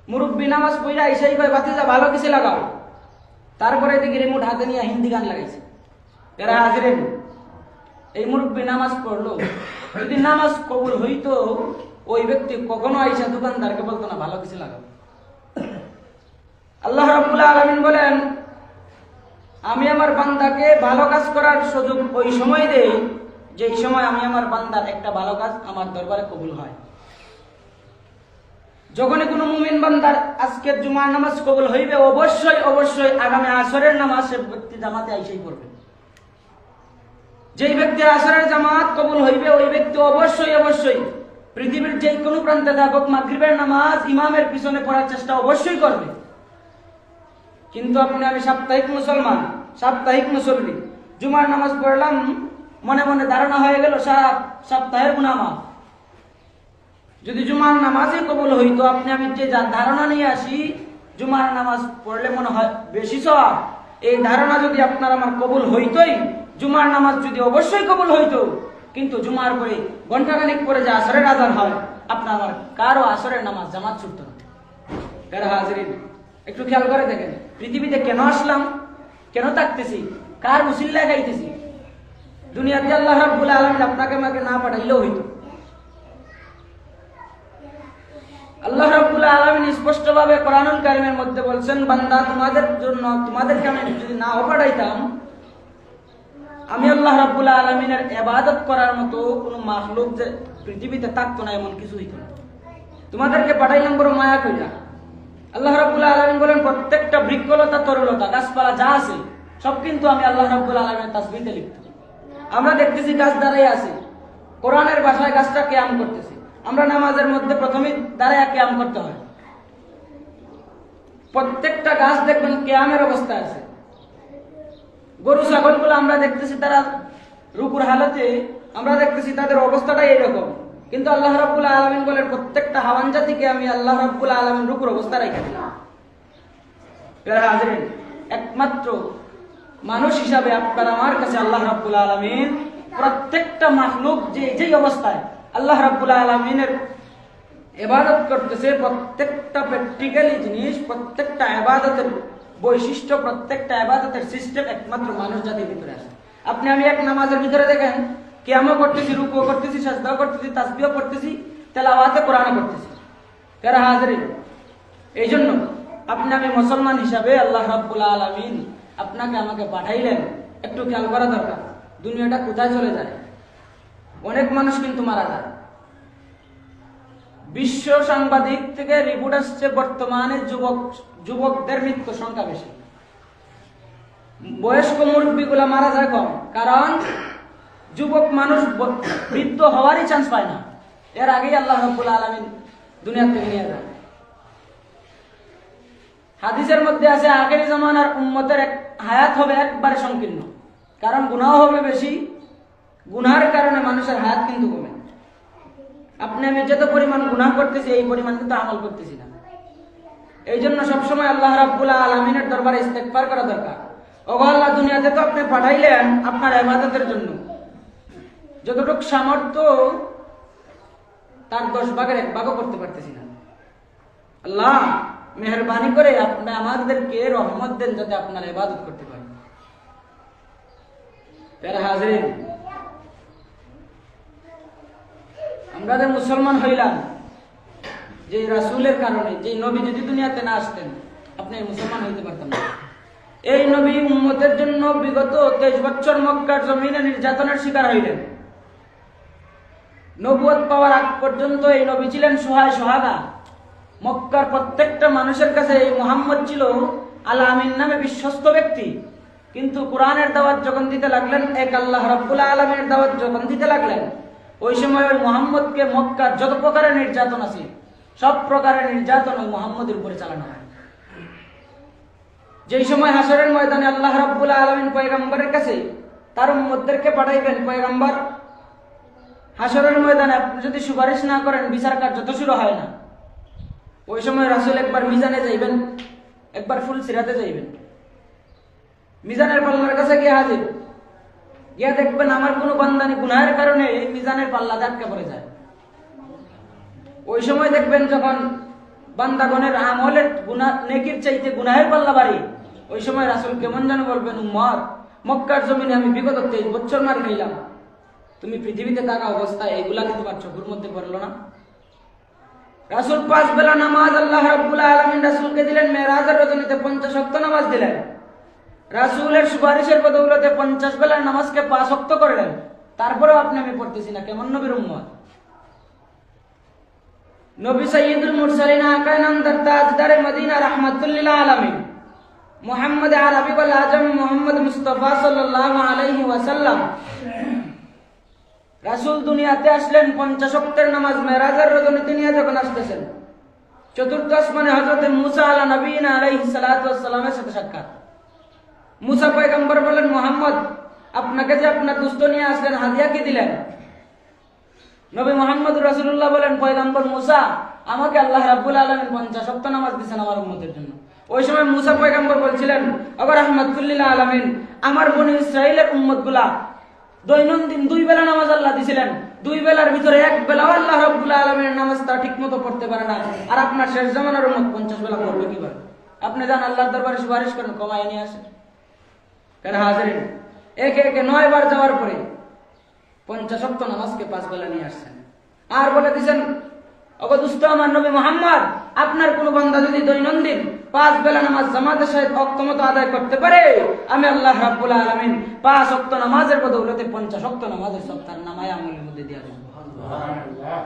মুরব্বী নামাজ পড়া এসেই কয় বাতিজা ভালো কিছু লাগাও, তারপরে দেখি রিমোট হাতে নিয়ে হিন্দি গান লাগাইছে। এরা হাজিরেন, এই মুরব্বী নামাজ পড়লো, যদি নামাজ কবুল হইতো ওই ব্যক্তি কখনো আইসা দোকানদারকে বলতো না ভালো কিছু লাগাও। আল্লাহ রাব্বুল আলামিন বলেন, আমি আমার বান্দাকে ভালো কাজ করার সুযোগ ওই সময় দেই যেই সময় আমি আমার বান্দার একটা ভালো কাজ আমার দরবারে কবুল হয়। যখনই কোনো মুমিন বান্দার আজকের জুমার নামাজ কবুল হইবে, অবশ্যই অবশ্যই আগামী আসরের নামাজ সে ব্যক্তি জামাতে আইসাই পড়বে। যেই ব্যক্তির আসরের জামাত কবুল হইবে ওই ব্যক্তি অবশ্যই অবশ্যই পৃথিবীর যে কোনো প্রান্তে থাকুক মাগরিবের নামাজ ইমামের পিছনে পড়ার চেষ্টা অবশ্যই করবে। কিন্তু আপনি আমি সাপ্তাহিক মুসলমান, সাপ্তাহিক মুসল্লি, জুমার নামাজ পড়লাম, মনে মনে ধারণা হয়ে গেল সপ্তাহের গুনাহ মাফ। যদি জুমার নামাজই কবুল হইতো, আপনি আমি যে ধারণা নিয়ে আসি জুমার নামাজ পড়লে মনে হয় বেশি সওয়াব, এই ধারণা যদি আপনার আমার কবুল হইতোই, জুমার নামাজ যদি অবশ্যই কবুল হইতো, কিন্তু জুমার পরে ঘন্টাখানিক পরে যে আসরের আজান হয়, আপনার আমার কারো আসরের নামাজ জামাত ছুটতো না। যারা হাজিরিন, একটু খেয়াল করে দেখেন, পৃথিবীতে কেন আসলাম, কেন থাকতেছি, কার উসিল্লায় খাইতেছি। দুনিয়াতে আল্লাহ রাব্বুল আলামিন আপনাকে আমাকে না পাঠাইলেও হইতো। আল্লাহ রাব্বুল আলামিন স্পষ্টভাবে কোরআনুল কারীমের মধ্যে বলছেন, বান্দা তোমাদের জন্য, তোমাদেরকে আমি যদি না পাঠাইতাম, আমি আল্লাহ রাব্বুল আলামিনের ইবাদত করার মতো কোনো মাখলুক যে পৃথিবীতে থাকতো না, এমন কিছু হইতো না। তোমাদেরকে পাঠাইলাম বড় মায়া কইরা। আল্লাহ রাব্বুল আলামিন বলেন, প্রত্যেকটা বৃক্ষলতা তরুলতা গাছপালা যা আছে সব কিন্তু আমি আল্লাহ রাব্বুল আলামিনের তাসবিহে লিপ্ত। আমরা দেখতেছি গাছ দাঁড়িয়ে আছে, কোরআনের ভাষায় গাছটা কিয়াম করতেছে। আমরা নামাজের মধ্যে প্রথমে দাঁড়ায় কিয়াম করতে হয়। প্রত্যেকটা গাছ দেখবেন কিয়ামের অবস্থায় আছে। গরু ছাগলগুলো আমরা দেখতেছি তারা রুকুর হালতে, আমরা দেখতেছি তাদের অবস্থাটাই এরকম। কিন্তু আল্লাহ রাব্বুল আলামিন বলেন, প্রত্যেকটা হাওয়ান জাতিকে আমি আল্লাহ রাব্বুল আলামিন রুকুর অবস্থা রেখে দিলাম। একমাত্র মানুষ হিসাবে আপনার আমার কাছে আল্লাহ রাব্বুল আলামিন প্রত্যেকটা মাখলুক যে যেই অবস্থায় আল্লাহ রাব্বুল আলামিনের ইবাদত করতেছে, প্রত্যেকটা প্র্যাকটিক্যালি জিনিস, প্রত্যেকটা ইবাদতের বৈশিষ্ট্য, প্রত্যেকটা ইবাদতের সিস্টেম একমাত্র মানুষ জাতির ভিতরে আছে। আপনি আমি এক নামাজের ভিতরে দেখেন কিয়ামও করতেছি, রুকুও করতেছি, সাজদাও করতেছি, তাসবিহও করতেছি, তেলাওয়াতে কোরআনও করতেছি। যারা হাজিরিন, এই জন্য আপনি আমি মুসলমান হিসাবে আল্লাহ রাব্বুল আলামিন আপনাকে আমাকে পাঠাইলেন, একটু খেয়াল করা দরকার। দুনিয়াটা কোথায় চলে যায়, অনেক মানুষ কিন্তু মারা যায়। বিশ্ব সাংবাদিক থেকে রিপোর্ট আসছে, বর্তমানে যুবকদের মৃত্যু সংখ্যা বেশি, বয়স্ক মুরব্বীগুলা মারা যায় কম। কারণ যুবক মানুষ বৃদ্ধ হওয়ারই চান্স পায় না, এর আগেই আল্লাহ রাব্বুল আলামিন দুনিয়া থেকে নিয়ে যায়। হাদিসের মধ্যে আছে, আগের জামানার উম্মতের হায়াত হবে একবারে সংকীর্ণ, কারণ গুনাহ হবে বেশি, গুনার কারণে মানুষের হায়াত কিন্তু কমে। আপনি আমি যত পরিমাণ গুনাহ করতেছি এই পরিমাণ কিন্তু আমল করতেছি না। এই জন্য সবসময় আল্লাহ রাব্বুল আলামিনের দরবারে ইস্তেগফার করা দরকার। ওগো আল্লাহ, দুনিয়াতে তো আপনি পাঠাইলেন আপনার ইবাদতের জন্য, যতটুকু সামর্থ্য তার 10 ভাগের 1 ভাগও করতে পারতেছি না। আল্লাহ মেহেরবানি করে আপনি আমাদেরকে রহমত দেন যাতে আপনার ইবাদত করতে পারি। প্যারা হাজিরিন, আমরা যে মুসলমান হইলাম যে রাসূলের কারণে, যে নবী যদি দুনিয়াতে না আসতেন আপনি মুসলমান হইতে পারতেন না। এই নবী উম্মতের জন্য বিগত 23 বছর মক্কার জমিনে নির্যাতনের শিকার হইলেন। নবুয়ত পাওয়ার আগ পর্যন্ত এই নবী ছিলেন সহায় সহায়তা। মক্কার প্রত্যেকটা মানুষের কাছে এই মুহাম্মদ ছিল আল আমিন নামে বিশ্বস্ত ব্যক্তি। কিন্তু কোরআনের দাওয়াত যখন দিতে লাগলেন, এক আল্লাহ রাব্বুল আলামিনের দাওয়াত যখন দিতে লাগলেন, ওই সময় ওই মুহাম্মদকে মক্কার যত প্রকারের নির্যাতন আছে সব প্রকারের নির্যাতন ওই মুহাম্মদের উপরে চালানো হয়। যেই সময় হাসরের ময়দানে আল্লাহ রাব্বুল আলামিন পয়গম্বরের কাছে তার উম্মতদেরকে পাঠাইবেন, পয়গম্বর হাসরের ময়দানে আপনি যদি সুপারিশ না করেন বিচার কার্য তো শুরু হয় না। ওই সময় রাসূল একবার মিজানে যাইবেন, একবার ফুল সিরাতে যাইবেন। মিজানের পাল্লার কাছে গিয়ে হাজির, গিয়া দেখবেন আমার কোনো বান্দানি গুনাহের কারণে এই মিজানের পাল্লা আটকে পড়ে যায়। ওই সময় দেখবেন যখন বান্দাগণের আমলের গুনাহ নেকির চাইতে গুনাহের পাল্লা বাড়ি। ওই সময় রাসূল কেমন যেন বলবেন, উম্মত মক্কার জমিনে আমি বিগত 23 বছর মার খাইলাম, তুমি পৃথিবীতে থাকা অবস্থায় এগুলা কি তোমার চোখের মধ্যে পড়লো না? রাসূল 5 বেলা নামাজ আল্লাহ রাব্বুল আলামিন রাসূলকে দিলেন, মেরাজের রজনীতে 50 ওয়াক্ত নামাজ দিলেন। রাসূলের সুপারিশের বদৌলতে 50 বেলার নামাজকে 5 ওয়াক্ত করলেন। তারপরেও আপনি আমি পড়তেছি না, কেমন নবীর উম্মত? নবী সাইয়্যিদুল মুরসালিন আকায়ে নামদার তাজদারে মদিনা রাহমাতুল লিল আলামিন মুহাম্মদ আরবি ওয়াল আজমি মুহাম্মদ মুস্তাফা সাল্লাল্লাহু আলাইহি ওয়াসাল্লাম রাসূল দুনিয়াতে আসলেন 50 ওয়াক্তের নামাজ মেরাজের রজনীতে নিয়ে যখন আসতেছেন, চতুর্থ আসমানে হযরত মুসা আলা নবীনা আলাইহিস সালাতু ওয়াস সালামের সাথে সাক্ষাৎ। মুসা পয়গম্বর বলেন, মুহাম্মদ আপনাকে যে আপনার দুষ্ট নিয়ে আসলেন, হাদিয়া কি দিলেন? নবী মুহাম্মদ রাসূলুল্লাহ বলেন, পয়গম্বর মুসা আমাকে আল্লাহ রাব্বুল আলামিন 50 ওয়াক্ত নামাজ দিয়েছেন আমার উম্মতের জন্য। ওই সময় মুসা পয়গম্বর বলছিলেন, ওগো রাহমাতুল লিল আলামিন, আমার বনি ইসরাইলের উম্মতগুলা দৈনন্দিন 2 বেলা নামাজ আল্লাহ দিয়েছিলেন, 2 বেলার ভিতরে 1 বেলাও আল্লাহ রাব্বুল আলামিনের নামাজ তা ঠিকমতো পড়তে পারে না, আর আপনার শেষ জামানার উম্মত 50 বেলা পড়বে কিভাবে? আপনি যান আল্লাহর দরবারে সুপারিশ করেন, কমায় নিয়ে আসেন। কেন হাজিরিন, একে একে 9 বার যাওয়ার পরে 50 ওয়াক্ত নামাজকে 5 বেলা নিয়ে আসছেন। আর বলে দিয়েছেন, ওগো দুষ্ট আমার নবী মুহাম্মদ, আপনার কোন বান্দা যদি দৈনন্দিন 5 বেলা নামাজ জামাতের সাথে ওয়াক্ত মতো আদায় করতে পারে, আমি আল্লাহ রাব্বুল আলামিন 5 ওয়াক্ত নামাজের বদৌলতে 50 ওয়াক্ত নামাজের সব তার নামায়ে আমলের মধ্যে দিয়ে দেব। সুবহানাল্লাহ।